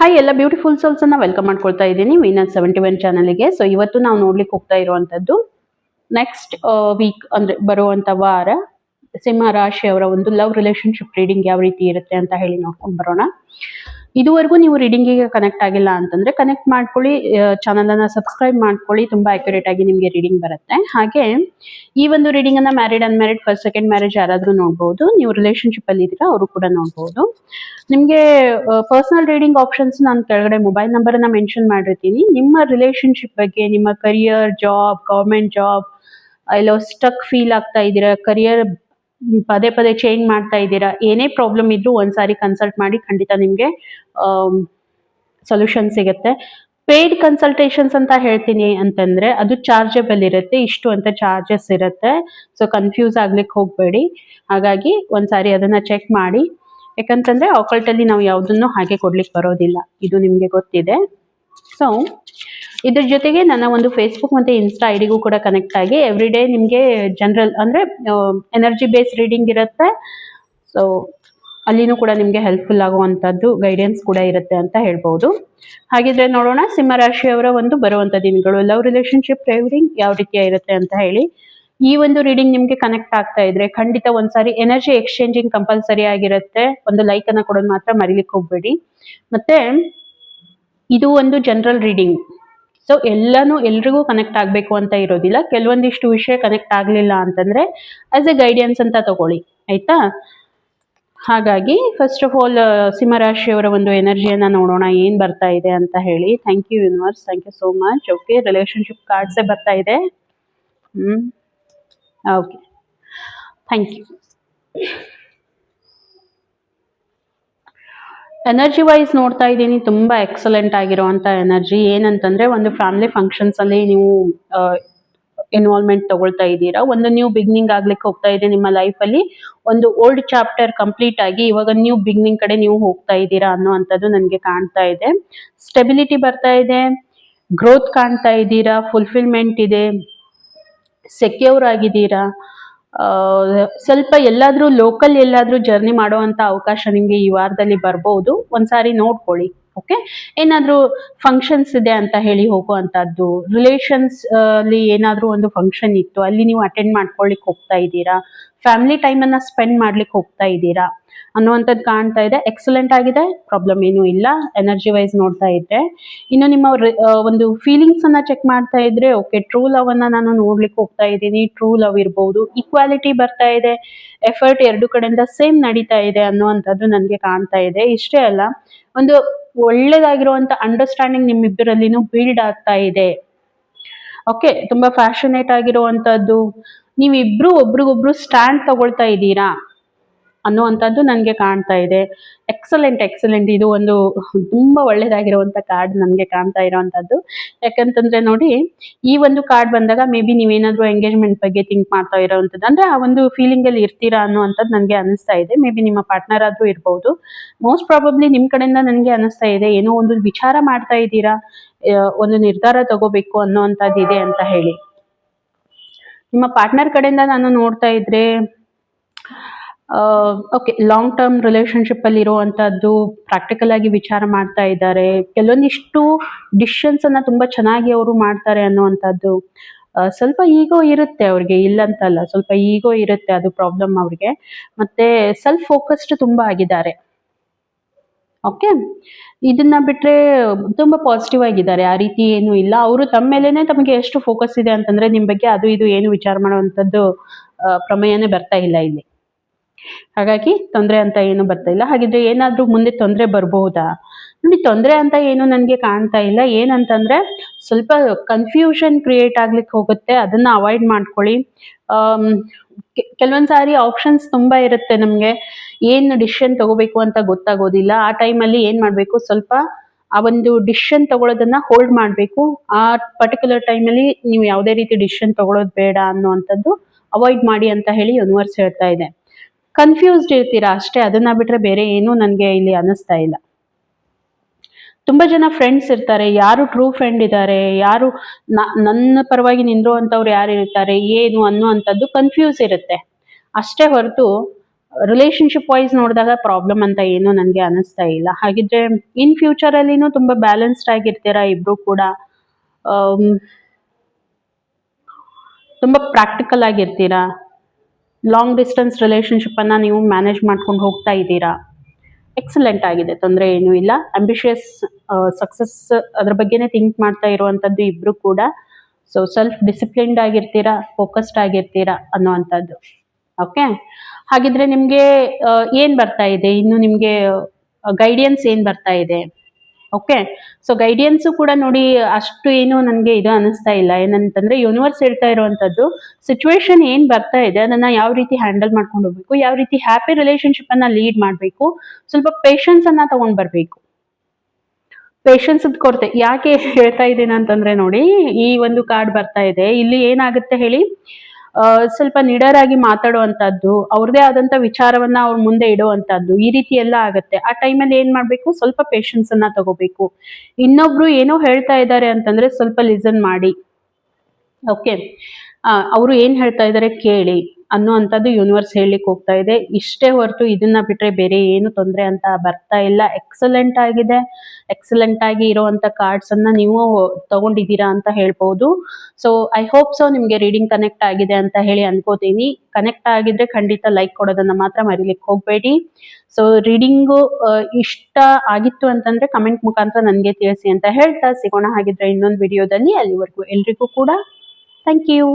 Hi ಎಲ್ಲ beautiful souls ಅನ್ನ welcome ಮಾಡ್ಕೊಳ್ತಾ ಇದ್ದೀನಿ ವೀನಸ್ 71 ಚಾನಲ್ಗೆ. ಸೊ ಇವತ್ತು ನಾವು ನೋಡ್ಲಿಕ್ಕೆ ಹೋಗ್ತಾ ಇರುವಂತದ್ದು ನೆಕ್ಸ್ಟ್ ವೀಕ್ ಅಂದ್ರೆ ಬರುವಂತ ವಾರ ಸಿಂಹ ರಾಶಿಯವರ ಒಂದು ಲವ್ ರಿಲೇಶನ್ಶಿಪ್ ರೀಡಿಂಗ್ ಯಾವ ರೀತಿ ಇರುತ್ತೆ ಅಂತ ಹೇಳಿ ನೋಡ್ಕೊಂಡು ಬರೋಣ. ಇದುವರೆಗೂ ನೀವು ರೀಡಿಂಗಿಗೆ ಕನೆಕ್ಟ್ ಆಗಿಲ್ಲ ಅಂತಂದ್ರೆ ಕನೆಕ್ಟ್ ಮಾಡ್ಕೊಳ್ಳಿ, ಚಾನಲ್ ಅನ್ನ ಸಬ್ಸ್ಕ್ರೈಬ್ ಮಾಡ್ಕೊಳ್ಳಿ, ತುಂಬಾ ಅಕ್ಯುರೇಟ್ ಆಗಿ ನಿಮಗೆ ರೀಡಿಂಗ್ ಬರುತ್ತೆ. ಹಾಗೆ ಈ ಒಂದು ರೀಡಿಂಗ್ ಅನ್ನ married unmarried first second marriage ಯಾರಾದ್ರೂ ನೋಡ್ಬೋದು, ನೀವು ರಿಲೇಶನ್ಶಿಪ್ ಅಲ್ಲಿ ಇದ್ದೀರಾ ಅವರು ಕೂಡ ನೋಡ್ಬೋದು. ನಿಮ್ಗೆ ಪರ್ಸನಲ್ ರೀಡಿಂಗ್ ಆಪ್ಷನ್ಸ್ ನಾನು ಕೆಳಗಡೆ ಮೊಬೈಲ್ ನಂಬರ್ ಅನ್ನ ಮೆನ್ಷನ್ ಮಾಡಿರ್ತೀನಿ. ನಿಮ್ಮ ರಿಲೇಶನ್ಶಿಪ್ ಬಗ್ಗೆ, ನಿಮ್ಮ ಕರಿಯರ್, ಜಾಬ್, ಗವರ್ಮೆಂಟ್ ಜಾಬ್, ಎಲ್ಲೋ ಸ್ಟಕ್ ಫೀಲ್ ಆಗ್ತಾ ಇದ್ದೀರಾ, ಕರಿಯರ್ ಪದೇ ಪದೇ ಚೇಂಜ್ ಮಾಡ್ತಾ ಇದ್ದೀರಾ, ಏನೇ ಪ್ರಾಬ್ಲಮ್ ಇದ್ರೂ ಒಂದ್ಸಾರಿ ಕನ್ಸಲ್ಟ್ ಮಾಡಿ, ಖಂಡಿತ ನಿಮ್ಗೆ ಸೊಲ್ಯೂಷನ್ ಸಿಗುತ್ತೆ. ಪೇಯ್ಡ್ ಕನ್ಸಲ್ಟೇಷನ್ಸ್ ಅಂತ ಹೇಳ್ತೀನಿ ಅಂತಂದ್ರೆ ಅದು ಚಾರ್ಜಬಲ್ ಇರುತ್ತೆ, ಇಷ್ಟು ಅಂತ ಚಾರ್ಜಸ್ ಇರುತ್ತೆ. ಸೊ ಕನ್ಫ್ಯೂಸ್ ಆಗ್ಲಿಕ್ಕೆ ಹೋಗ್ಬೇಡಿ. ಹಾಗಾಗಿ ಒಂದ್ಸಾರಿ ಅದನ್ನ ಚೆಕ್ ಮಾಡಿ. ಯಾಕಂತಂದ್ರೆ ಆಕಲ್ಟ್ ಅಲ್ಲಿ ನಾವು ಯಾವುದನ್ನು ಹಾಗೆ ಕೊಡ್ಲಿಕ್ಕೆ ಬರೋದಿಲ್ಲ, ಇದು ನಿಮ್ಗೆ ಗೊತ್ತಿದೆ. ಸೊ ಇದ್ರ ಜೊತೆಗೆ ನನ್ನ ಒಂದು ಫೇಸ್ಬುಕ್ ಮತ್ತೆ ಇನ್ಸ್ಟಾ ಐಡಿಗೂ ಕೂಡ ಕನೆಕ್ಟ್ ಆಗಿ ಎವ್ರಿ ಡೇ ನಿಮ್ಗೆ ಜನರಲ್ ಅಂದ್ರೆ ಎನರ್ಜಿ ಬೇಸ್ಡ್ ರೀಡಿಂಗ್ ಇರುತ್ತೆ. ಸೊ ಅಲ್ಲಿನೂ ಕೂಡ ನಿಮ್ಗೆ ಹೆಲ್ಪ್ಫುಲ್ ಆಗುವಂತದ್ದು ಗೈಡೆನ್ಸ್ ಕೂಡ ಇರುತ್ತೆ ಅಂತ ಹೇಳ್ಬಹುದು. ಹಾಗಿದ್ರೆ ನೋಡೋಣ ಸಿಂಹರಾಶಿಯವರ ಒಂದು ಬರುವಂತ ದಿನಗಳು ಲವ್ ರಿಲೇಶನ್ಶಿಪ್ ರೀಡಿಂಗ್ ಯಾವ ರೀತಿಯ ಇರುತ್ತೆ ಅಂತ ಹೇಳಿ. ಈ ಒಂದು ರೀಡಿಂಗ್ ನಿಮ್ಗೆ ಕನೆಕ್ಟ್ ಆಗ್ತಾ ಇದ್ರೆ ಖಂಡಿತ ಒಂದ್ಸಾರಿ ಎನರ್ಜಿ ಎಕ್ಸ್ಚೇಂಜಿಂಗ್ ಕಂಪಲ್ಸರಿ ಆಗಿರುತ್ತೆ. ಒಂದು ಲೈಕ್ ಅನ್ನ ಕೊಡೋದು ಮಾತ್ರ ಮರಿಲಿಕ್ಕೆ ಹೋಗ್ಬೇಡಿ. ಮತ್ತೆ ಇದು ಒಂದು ಜನರಲ್ ರೀಡಿಂಗ್, ಸೊ ಎಲ್ರಿಗೂ ಕನೆಕ್ಟ್ ಆಗ್ಬೇಕು ಅಂತ ಇರೋದಿಲ್ಲ. ಕೆಲವೊಂದಿಷ್ಟು ವಿಷಯ ಕನೆಕ್ಟ್ ಆಗ್ಲಿಲ್ಲ ಅಂತಂದ್ರೆ ಆಸ್ ಎ ಗೈಡೆನ್ಸ್ ಅಂತ ತಗೊಳ್ಳಿ, ಆಯ್ತಾ. ಹಾಗಾಗಿ ಫಸ್ಟ್ ಆಫ್ ಆಲ್ ಸಿಂಹರಾಶಿಯವರ ಒಂದು ಎನರ್ಜಿಯನ್ನ ನೋಡೋಣ ಏನ್ ಬರ್ತಾ ಇದೆ ಅಂತ ಹೇಳಿ. Thank you universe, thank you so much. Okay, relationship ಕಾರ್ಡ್ಸೇ ಬರ್ತಾ ಇದೆ. Okay, thank you. Energy wise ನೋಡ್ತಾ ಇದ್ದೀನಿ, ತುಂಬಾ ಎಕ್ಸಲೆಂಟ್ ಆಗಿರುವಂತ ಎನರ್ಜಿ. ಏನಂತಂದ್ರೆ ಒಂದು ಫ್ಯಾಮಿಲಿ ಫಂಕ್ಷನ್ಸ್ ಅಲ್ಲಿ ನೀವು ಇನ್ವಾಲ್ವ್ಮೆಂಟ್ ತಗೊಳ್ತಾ ಇದ್ದೀರಾ, ಒಂದು ನ್ಯೂ ಬಿಗಿನಿಂಗ್ ಆಗ್ಲಿಕ್ಕೆ ಹೋಗ್ತಾ ಇದೆ ನಿಮ್ಮ ಲೈಫ್ ಅಲ್ಲಿ. ಒಂದು ಓಲ್ಡ್ ಚಾಪ್ಟರ್ ಕಂಪ್ಲೀಟ್ ಆಗಿ ಇವಾಗ ನ್ಯೂ ಬಿಗಿನಿಂಗ್ ಕಡೆ ನೀವು ಹೋಗ್ತಾ ಇದ್ದೀರಾ ಅನ್ನುವಂಥದ್ದು ನನಗೆ ಕಾಣ್ತಾ ಇದೆ. ಸ್ಟೆಬಿಲಿಟಿ ಬರ್ತಾ ಇದೆ, ಗ್ರೋತ್ ಕಾಣ್ತಾ ಇದ್ದೀರಾ, ಫುಲ್ಫಿಲ್ಮೆಂಟ್ ಇದೆ, ಸೆಕ್ಯೂರ್ ಆಗಿದ್ದೀರಾ. ಸ್ವಲ್ಪ ಎಲ್ಲಾದ್ರೂ ಲೋಕಲ್ ಎಲ್ಲಾದ್ರೂ ಜರ್ನಿ ಮಾಡುವಂತ ಅವಕಾಶ ನಿಮ್ಗೆ ಈ ವಾರದಲ್ಲಿ ಬರ್ಬೋದು, ಒಂದ್ಸಾರಿ ನೋಡ್ಕೊಳ್ಳಿ. ಓಕೆ, ಏನಾದ್ರೂ ಫಂಕ್ಷನ್ಸ್ ಇದೆ ಅಂತ ಹೇಳಿ ಹೋಗುವಂತದ್ದು, ರಿಲೇಷನ್ಸ್ ಅಲ್ಲಿ ಏನಾದ್ರೂ ಒಂದು ಫಂಕ್ಷನ್ ಇತ್ತು ಅಲ್ಲಿ ನೀವು ಅಟೆಂಡ್ ಮಾಡ್ಕೊಳ್ಳಿಕ್ ಹೋಗ್ತಾ ಇದ್ದೀರಾ, ಫ್ಯಾಮಿಲಿ ಟೈಮ್ ಅನ್ನ ಸ್ಪೆಂಡ್ ಮಾಡ್ಲಿಕ್ಕೆ ಹೋಗ್ತಾ ಇದ್ದೀರಾ ಅನ್ನುವಂಥದ್ದು ಕಾಣ್ತಾ ಇದೆ. ಎಕ್ಸಲೆಂಟ್ ಆಗಿದೆ, ಪ್ರಾಬ್ಲಮ್ ಏನೂ ಇಲ್ಲ ಎನರ್ಜಿ ವೈಸ್ ನೋಡ್ತಾ ಇದ್ರೆ. ಇನ್ನು ನಿಮ್ಮ ಒಂದು ಫೀಲಿಂಗ್ಸ್ ಅನ್ನ ಚೆಕ್ ಮಾಡ್ತಾ ಇದ್ರೆ ಓಕೆ, ಟ್ರೂ ಲವ್ ಅನ್ನ ನಾನು ನೋಡ್ಲಿಕ್ಕೆ ಹೋಗ್ತಾ ಇದ್ದೀನಿ. ಟ್ರೂ ಲವ್ ಇರ್ಬೋದು, ಈಕ್ವಾಲಿಟಿ ಬರ್ತಾ ಇದೆ, ಎಫರ್ಟ್ ಎರಡು ಕಡೆಯಿಂದ ಸೇಮ್ ನಡೀತಾ ಇದೆ ಅನ್ನುವಂಥದ್ದು ನನಗೆ ಕಾಣ್ತಾ ಇದೆ. ಇಷ್ಟೇ ಅಲ್ಲ, ಒಂದು ಒಳ್ಳೇದಾಗಿರುವಂತ ಅಂಡರ್ಸ್ಟ್ಯಾಂಡಿಂಗ್ ನಿಮ್ಮಿಬ್ಬರಲ್ಲಿನೂ ಬಿಲ್ಡ್ ಆಗ್ತಾ ಇದೆ. ಓಕೆ, ತುಂಬಾ ಫ್ಯಾಷನೇಟ್ ಆಗಿರುವಂತದ್ದು, ನೀವಿಬ್ರು ಒಬ್ರಿಗೊಬ್ರು ಸ್ಟ್ಯಾಂಡ್ ತಗೊಳ್ತಾ ಇದ್ದೀರಾ ಅನ್ನುವಂಥದ್ದು ನನಗೆ ಕಾಣ್ತಾ ಇದೆ. ಎಕ್ಸಲೆಂಟ್, ಇದು ಒಂದು ತುಂಬಾ ಒಳ್ಳೇದಾಗಿರುವಂತ ಕಾರ್ಡ್ ನನಗೆ ಕಾಣ್ತಾ ಇರೋವಂಥದ್ದು. ಯಾಕಂತಂದ್ರೆ ನೋಡಿ, ಈ ಒಂದು ಕಾರ್ಡ್ ಬಂದಾಗ ಮೇ ಬಿ ನೀವೇನಾದ್ರೂ ಎಂಗೇಜ್ಮೆಂಟ್ ಬಗ್ಗೆ ಥಿಂಕ್ ಮಾಡ್ತಾ ಇರೋವಂಥದ್ದು, ಅಂದ್ರೆ ಆ ಒಂದು ಫೀಲಿಂಗ್ ಅಲ್ಲಿ ಇರ್ತೀರಾ ಅನ್ನುವಂಥದ್ದು ನನಗೆ ಅನಿಸ್ತಾ ಇದೆ. ಮೇ ಬಿ ನಿಮ್ಮ ಪಾರ್ಟ್ನರ್ ಆದ್ರೂ ಇರ್ಬೋದು. ಮೋಸ್ಟ್ ಪ್ರಾಬಬ್ಲಿ ನಿಮ್ ಕಡೆಯಿಂದ ನನಗೆ ಅನಿಸ್ತಾ ಇದೆ ಏನೋ ಒಂದು ವಿಚಾರ ಮಾಡ್ತಾ ಇದ್ದೀರಾ, ಒಂದು ನಿರ್ಧಾರ ತಗೋಬೇಕು ಅನ್ನೋವಂಥದ್ದು ಇದೆ ಅಂತ ಹೇಳಿ. ನಿಮ್ಮ ಪಾರ್ಟ್ನರ್ ಕಡೆಯಿಂದ ನಾನು ನೋಡ್ತಾ ಇದ್ರೆ ಓಕೆ, ಲಾಂಗ್ ಟರ್ಮ್ ರಿಲೇಶನ್ಶಿಪ್ ಅಲ್ಲಿ ಇರುವಂತದ್ದು, ಪ್ರಾಕ್ಟಿಕಲ್ ಆಗಿ ವಿಚಾರ ಮಾಡ್ತಾ ಇದ್ದಾರೆ, ಕೆಲವೊಂದಿಷ್ಟು ಡಿಸಿಷನ್ಸ್ ಅನ್ನ ತುಂಬಾ ಚೆನ್ನಾಗಿ ಅವರು ಮಾಡ್ತಾರೆ ಅನ್ನುವಂಥದ್ದು. ಸ್ವಲ್ಪ ಈಗೋ ಇರುತ್ತೆ ಅವ್ರಿಗೆ, ಇಲ್ಲಂತಲ್ಲ, ಸ್ವಲ್ಪ ಈಗೋ ಇರುತ್ತೆ, ಅದು ಪ್ರಾಬ್ಲಮ್ ಅವ್ರಿಗೆ. ಮತ್ತೆ ಸೆಲ್ಫ್ ಫೋಕಸ್ಡ್ ತುಂಬಾ ಆಗಿದ್ದಾರೆ. ಓಕೆ, ಇದನ್ನ ಬಿಟ್ರೆ ತುಂಬಾ ಪಾಸಿಟಿವ್ ಆಗಿದ್ದಾರೆ, ಆ ರೀತಿ ಏನು ಇಲ್ಲ. ಅವರು ತಮ್ಮ ಮೇಲೆನೆ ತಮಗೆ ಎಷ್ಟು ಫೋಕಸ್ ಇದೆ ಅಂತಂದ್ರೆ ನಿಮ್ ಬಗ್ಗೆ ಅದು ಇದು ಏನು ವಿಚಾರ ಮಾಡುವಂತದ್ದು ಪ್ರಮೇಯನೇ ಬರ್ತಾ ಇಲ್ಲ ಇಲ್ಲಿ. ಹಾಗಾಗಿ ತೊಂದರೆ ಅಂತ ಏನು ಬರ್ತಾ ಇಲ್ಲ. ಹಾಗಿದ್ರೆ ಏನಾದ್ರೂ ಮುಂದೆ ತೊಂದರೆ ಬರಬಹುದಾ? ನೋಡಿ, ತೊಂದರೆ ಅಂತ ಏನು ನನಗೆ ಕಾಣ್ತಾ ಇಲ್ಲ. ಏನಂತಂದ್ರೆ ಸ್ವಲ್ಪ ಕನ್ಫ್ಯೂಷನ್ ಕ್ರಿಯೇಟ್ ಆಗ್ಲಿಕ್ಕೆ ಹೋಗುತ್ತೆ, ಅದನ್ನ ಅವಾಯ್ಡ್ ಮಾಡ್ಕೊಳ್ಳಿ. ಕೆಲವೊಂದ್ ಸಾರಿ ಆಪ್ಷನ್ಸ್ ತುಂಬಾ ಇರುತ್ತೆ, ನಮ್ಗೆ ಏನ್ ಡಿಸಿಷನ್ ತಗೋಬೇಕು ಅಂತ ಗೊತ್ತಾಗೋದಿಲ್ಲ. ಆ ಟೈಮಲ್ಲಿ ಏನ್ ಮಾಡ್ಬೇಕು, ಸ್ವಲ್ಪ ಆ ಒಂದು ಡಿಸಿಷನ್ ತಗೊಳ್ಳೋದನ್ನ ಹೋಲ್ಡ್ ಮಾಡ್ಬೇಕು. ಆ ಪರ್ಟಿಕ್ಯುಲರ್ ಟೈಮಲ್ಲಿ ನೀವು ಯಾವುದೇ ರೀತಿ ಡಿಸಿಷನ್ ತಗೊಳ್ಳೋದು ಬೇಡ ಅನ್ನುವಂಥದ್ದು ಅವಾಯ್ಡ್ ಮಾಡಿ ಅಂತ ಹೇಳಿ ಯೂನಿವರ್ಸ್ ಹೇಳ್ತಾ ಇದೆ. ಕನ್ಫ್ಯೂಸ್ಡ್ ಇರ್ತೀರಾ ಅಷ್ಟೇ, ಅದನ್ನ ಬಿಟ್ರೆ ಬೇರೆ ಏನು ನನಗೆ ಇಲ್ಲಿ ಅನಿಸ್ತಾ ಇಲ್ಲ. ತುಂಬಾ ಜನ ಫ್ರೆಂಡ್ಸ್ ಇರ್ತಾರೆ, ಯಾರು ಟ್ರೂ ಫ್ರೆಂಡ್ ಇದ್ದಾರೆ, ಯಾರು ನನ್ನ ಪರವಾಗಿ ನಿಂದಿರುವಂತವ್ರು ಯಾರು ಇರ್ತಾರೆ ಏನು ಅನ್ನುವಂಥದ್ದು ಕನ್ಫ್ಯೂಸ್ ಇರುತ್ತೆ ಅಷ್ಟೇ ಹೊರತು ರಿಲೇಶನ್ಶಿಪ್ ವೈಸ್ ನೋಡಿದಾಗ ಪ್ರಾಬ್ಲಮ್ ಅಂತ ಏನು ನನಗೆ ಅನಿಸ್ತಾ ಇಲ್ಲ. ಹಾಗಿದ್ರೆ ಇನ್ ಫ್ಯೂಚರ್ ಅಲ್ಲಿನೂ ತುಂಬಾ ಬ್ಯಾಲೆನ್ಸ್ಡ್ ಆಗಿರ್ತೀರಾ ಇಬ್ರು ಕೂಡ. ಆಮ್, ತುಂಬಾ ಪ್ರಾಕ್ಟಿಕಲ್ ಆಗಿರ್ತೀರಾ. ಲಾಂಗ್ ಡಿಸ್ಟೆನ್ಸ್ ರಿಲೇಶನ್ಶಿಪ್ ಅನ್ನ ನೀವು ಮ್ಯಾನೇಜ್ ಮಾಡ್ಕೊಂಡು ಹೋಗ್ತಾ ಇದ್ದೀರಾ. ಎಕ್ಸಲೆಂಟ್ ಆಗಿದೆ, ತೊಂದರೆ ಏನೂ ಇಲ್ಲ. ಅಂಬಿಷಿಯಸ್ ಸಕ್ಸಸ್ ಅದ್ರ ಬಗ್ಗೆನೇ ಥಿಂಕ್ ಮಾಡ್ತಾ ಇರುವಂತದ್ದು ಇಬ್ರು ಕೂಡ. ಸೊ ಸೆಲ್ಫ್ ಡಿಸಿಪ್ಲಿನ್ಡ್ ಆಗಿರ್ತೀರಾ, ಫೋಕಸ್ಡ್ ಆಗಿರ್ತೀರಾ ಅನ್ನುವಂಥದ್ದು. ಓಕೆ, ಹಾಗಿದ್ರೆ ನಿಮ್ಗೆ ಏನ್ ಬರ್ತಾ ಇದೆ ಇನ್ನು, ನಿಮ್ಗೆ ಗೈಡೆನ್ಸ್ ಏನ್ ಬರ್ತಾ ಇದೆ? ಓಕೆ, ಸೊ ಗೈಡೆನ್ಸ್ ಕೂಡ ನೋಡಿ ಅಷ್ಟು ಏನು ನನಗೆ ಇದು ಅನಿಸ್ತಾ ಇಲ್ಲ. ಏನಂತಂದ್ರೆ ಯೂನಿವರ್ಸ್ ಹೇಳ್ತಾ ಇರುವಂತದ್ದು, ಸಿಚುವೇಶನ್ ಏನ್ ಬರ್ತಾ ಇದೆ ಅದನ್ನ ಯಾವ ರೀತಿ ಹ್ಯಾಂಡಲ್ ಮಾಡ್ಕೊಂಡು ಹೋಗ್ಬೇಕು, ಯಾವ ರೀತಿ ಹ್ಯಾಪಿ ರಿಲೇಶನ್ಶಿಪ್ ಅನ್ನ ಲೀಡ್ ಮಾಡ್ಬೇಕು, ಸ್ವಲ್ಪ ಪೇಷನ್ಸ್ ಅನ್ನ ತಗೊಂಡ್ ಬರ್ಬೇಕು. ಪೇಷನ್ಸ್ ಕೊರತೆ ಯಾಕೆ ಹೇಳ್ತಾ ಇದ್ದೀನಿ ಅಂತಂದ್ರೆ ನೋಡಿ, ಈ ಒಂದು ಕಾರ್ಡ್ ಬರ್ತಾ ಇದೆ ಇಲ್ಲಿ, ಏನಾಗುತ್ತೆ ಹೇಳಿ, ಸ್ವಲ್ಪ ನಿಡರ್ ಆಗಿ ಮಾತಾಡುವಂತದ್ದು, ಅವ್ರದೇ ಆದಂತ ವಿಚಾರವನ್ನ ಅವ್ರ ಮುಂದೆ ಇಡುವಂತದ್ದು, ಈ ರೀತಿ ಎಲ್ಲ ಆಗತ್ತೆ. ಆ ಟೈಮಲ್ಲಿ ಏನ್ ಮಾಡ್ಬೇಕು, ಸ್ವಲ್ಪ ಪೇಷನ್ಸ್ ಅನ್ನ ತಗೋಬೇಕು. ಇನ್ನೊಬ್ರು ಏನೋ ಹೇಳ್ತಾ ಇದ್ದಾರೆ ಅಂತಂದ್ರೆ ಸ್ವಲ್ಪ ಲಿಸನ್ ಮಾಡಿ. ಓಕೆ, ಅವರು ಏನ್ ಹೇಳ್ತಾ ಇದ್ದಾರೆ ಕೇಳಿ ಅನ್ನುವಂಥದ್ದು ಯೂನಿವರ್ಸ್ ಹೇಳಲಿಕ್ಕೆ ಹೋಗ್ತಾ ಇದೆ. ಇಷ್ಟೇ ಹೊರತು ಇದನ್ನ ಬಿಟ್ರೆ ಬೇರೆ ಏನು ತೊಂದರೆ ಅಂತ ಬರ್ತಾ ಇಲ್ಲ. ಎಕ್ಸಲೆಂಟ್ ಆಗಿದೆ. ಎಕ್ಸಲೆಂಟ್ ಆಗಿ ಇರುವಂತ ಕಾರ್ಡ್ಸ್ ಅನ್ನ ನೀವು ತಗೊಂಡಿದ್ದೀರಾ ಅಂತ ಹೇಳ್ಬಹುದು. ಸೊ ಐ ಹೋಪ್ ಸೊ ನಿಮ್ಗೆ ರೀಡಿಂಗ್ ಕನೆಕ್ಟ್ ಆಗಿದೆ ಅಂತ ಹೇಳಿ ಅನ್ಕೋತೀನಿ. ಕನೆಕ್ಟ್ ಆಗಿದ್ರೆ ಖಂಡಿತ ಲೈಕ್ ಕೊಡೋದನ್ನ ಮಾತ್ರ ಮರಿಲಿಕ್ಕೆ ಹೋಗ್ಬೇಡಿ. ಸೊ ರೀಡಿಂಗು ಇಷ್ಟ ಆಗಿತ್ತು ಅಂತಂದ್ರೆ ಕಮೆಂಟ್ ಮುಖಾಂತರ ನನಗೆ ತಿಳಿಸಿ ಅಂತ ಹೇಳ್ತಾ ಸಿಗೋಣ ಹಾಗಿದ್ರೆ ಇನ್ನೊಂದು ವಿಡಿಯೋದಲ್ಲಿ. ಅಲ್ಲಿವರೆಗೂ ಎಲ್ರಿಗೂ ಕೂಡ ಥ್ಯಾಂಕ್ ಯು.